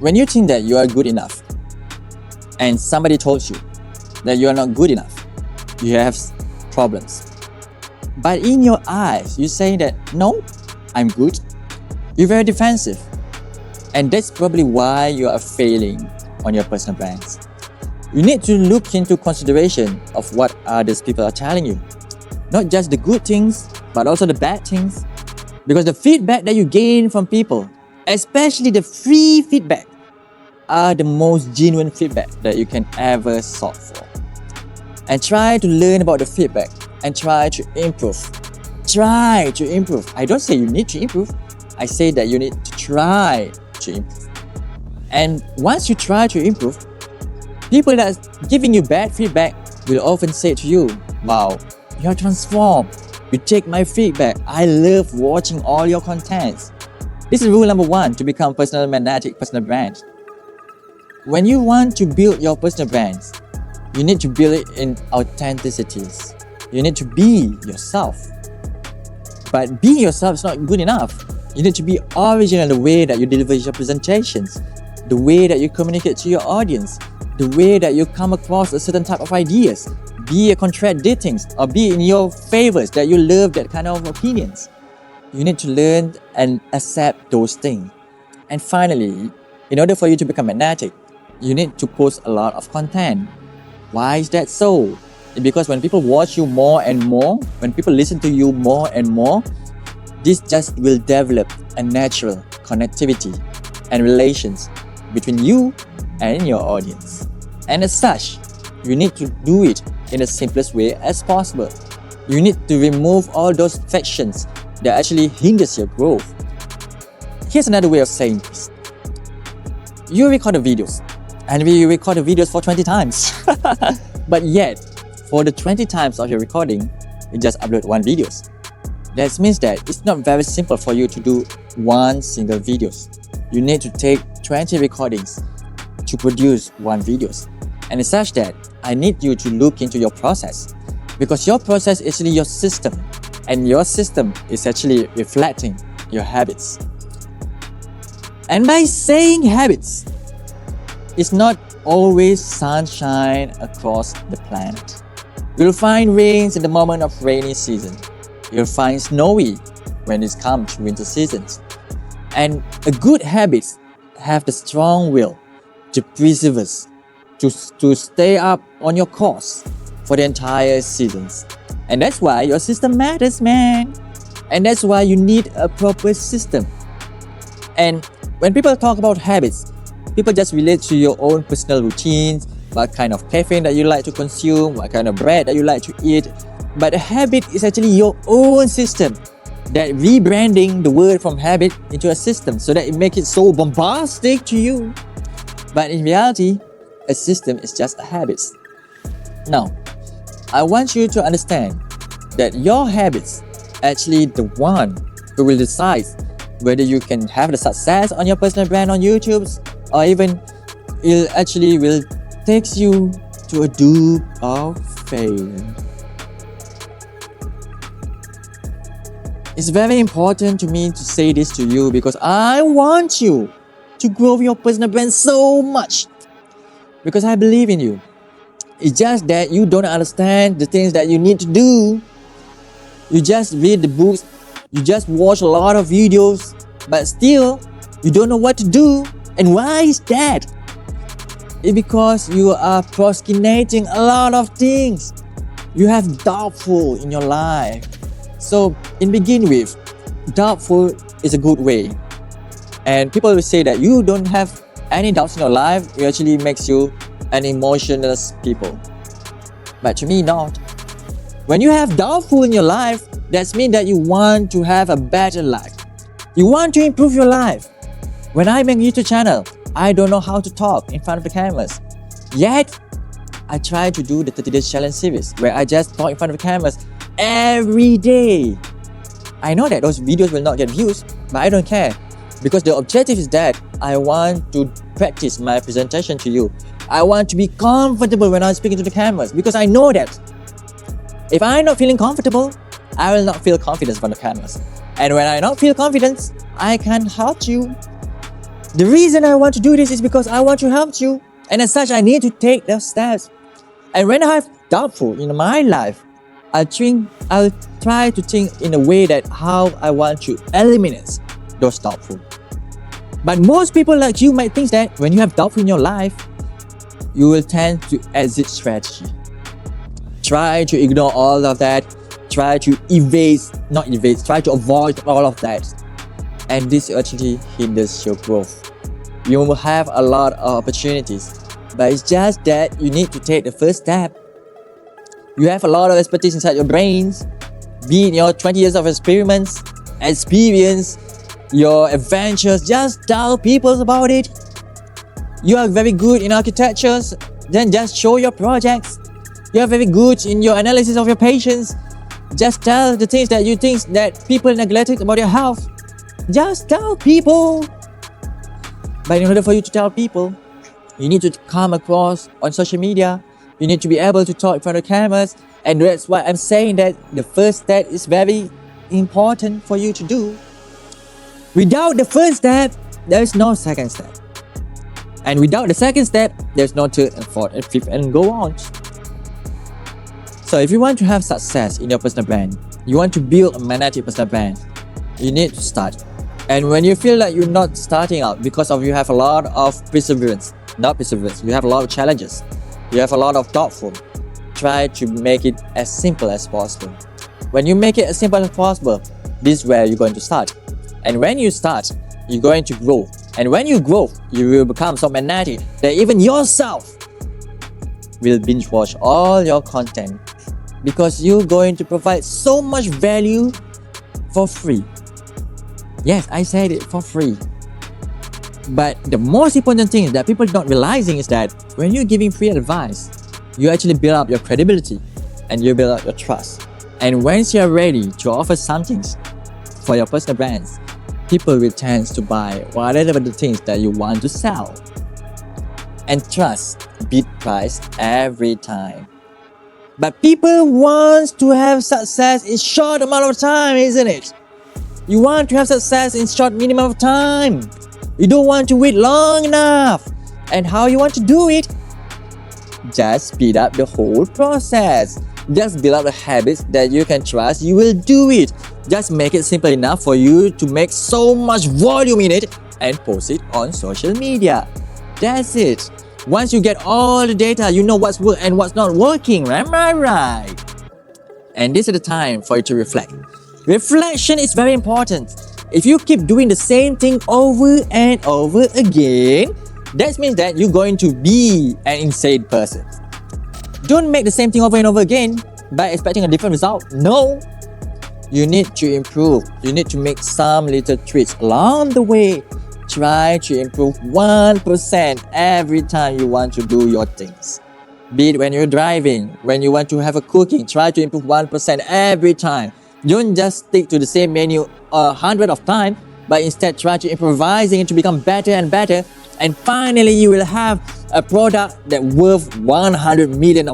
When you think that you are good enough and somebody told you that you are not good enough, you have problems. But in your eyes, you say that, no, I'm good. You're very defensive. And that's probably why you are failing on your personal brands. You need to look into consideration of what others people are telling you. Not just the good things, but also the bad things. Because the feedback that you gain from people, especially the free feedback, are the most genuine feedback that you can ever sought for. And try to learn about the feedback and try to improve. Try to improve. I don't say you need to improve. I say that you need to try to improve. And once you try to improve, people that are giving you bad feedback will often say to you, wow, you're transformed. You take my feedback. I love watching all your contents. This is rule number 1 to become personal magnetic personal brand. When you want to build your personal brands, you need to build it in authenticities. You need to be yourself. But being yourself is not good enough. You need to be original in the way that you deliver your presentations, the way that you communicate to your audience, the way that you come across a certain type of ideas, be it contradicting or be in your favors that you love that kind of opinions. You need to learn and accept those things. And finally, in order for you to become magnetic, you need to post a lot of content. Why is that so? Because when people watch you more and more, when people listen to you more and more, this just will develop a natural connectivity and relations between you and your audience. And as such, you need to do it in the simplest way as possible. You need to remove all those frictions that actually hinders your growth. Here's another way of saying this. You record the videos, and we record the videos for 20 times. But yet, for the 20 times of your recording, you just upload one video. That means that it's not very simple for you to do one single video. You need to take 20 recordings to produce one video. And it's such that I need you to look into your process, because your process is actually your system, and your system is actually reflecting your habits. And by saying habits, it's not always sunshine across the planet. You'll find rains in the moment of rainy season. You'll find snowy when it comes to winter seasons. And a good habits have the strong will to persevere, to stay up on your course for the entire seasons. And that's why your system matters, man. And that's why you need a proper system. And when people talk about habits, people just relate to your own personal routines, what kind of caffeine that you like to consume, what kind of bread that you like to eat. But a habit is actually your own system. That rebranding the word from habit into a system so that it makes it so bombastic to you. But in reality, a system is just a habit. Now, I want you to understand that your habits actually the one who will decide whether you can have the success on your personal brand on YouTube, or even it actually will take you to a doom of failure. It's very important to me to say this to you because I want you to grow your personal brand so much. Because I believe in you. It's just that you don't understand the things that you need to do. You just read the books, you just watch a lot of videos, but still you don't know what to do. And why is that? It's because you are procrastinating a lot of things. You have doubtful in your life. So, in begin with, doubtful is a good way. And people will say that you don't have any doubts in your life, it actually makes you an emotionless people. But to me, not. When you have doubtful in your life, that means that you want to have a better life. You want to improve your life. When I make a YouTube channel, I don't know how to talk in front of the cameras. Yet, I try to do the 30 Days Challenge series where I just talk in front of the cameras every day. I know that those videos will not get views, but I don't care. Because the objective is that I want to practice my presentation to you. I want to be comfortable when I'm speaking to the cameras because I know that if I'm not feeling comfortable, I will not feel confidence from the cameras. And when I not feel confidence, I can't help you. The reason I want to do this is because I want to help you. And as such, I need to take those steps. And when I have doubtful in my life, I'll try to think in a way that how I want to eliminate those doubtful. But most people like you might think that when you have doubtful in your life, you will tend to exit strategy. Try to ignore all of that. Try to try to avoid all of that. And this actually hinders your growth. You will have a lot of opportunities, but it's just that you need to take the first step. You have a lot of expertise inside your brains, be it your 20 years of experience, your adventures, just tell people about it. You are very good in architectures, then just show your projects. You are very good in your analysis of your patients. Just tell the things that you think that people neglected about your health. Just tell people. But in order for you to tell people, you need to come across on social media. You need to be able to talk in front of cameras. And that's why I'm saying that the first step is very important for you to do. Without the first step, there is no second step. And without the second step, there's no third and fourth and fifth and go on. So if you want to have success in your personal brand, you want to build a magnetic personal brand, you need to start. And when you feel like you're not starting out because of you have a lot of you have a lot of challenges, you have a lot of doubtful, try to make it as simple as possible. When you make it as simple as possible, this is where you're going to start. And when you start, you're going to grow. And when you grow, you will become so magnetic that even yourself will binge watch all your content because you're going to provide so much value for free. Yes, I said it, for free. But the most important thing that people not realizing is that when you're giving free advice, you actually build up your credibility and you build up your trust. And once you're ready to offer something for your personal brands, people will tend to buy whatever the things that you want to sell. And trust beat price every time. But people want to have success in short amount of time, isn't it? You want to have success in short minimum of time. You don't want to wait long enough. And how you want to do it? Just speed up the whole process. Just build up the habits that you can trust. You will do it. Just make it simple enough for you to make so much volume in it and post it on social media. That's it. Once you get all the data, you know what's working and what's not working. Am I right? And this is the time for you to reflect. Reflection is very important. If you keep doing the same thing over and over again, that means that you're going to be an insane person. Don't make the same thing over and over again by expecting a different result. No. You need to improve. You need to make some little tweaks along the way. Try to improve 1% every time you want to do your things. Be it when you're driving, when you want to have a cooking, try to improve 1% every time. Don't just stick to the same menu 100 of times, but instead try to improvising it to become better and better. And finally, you will have a product that worth $100 million.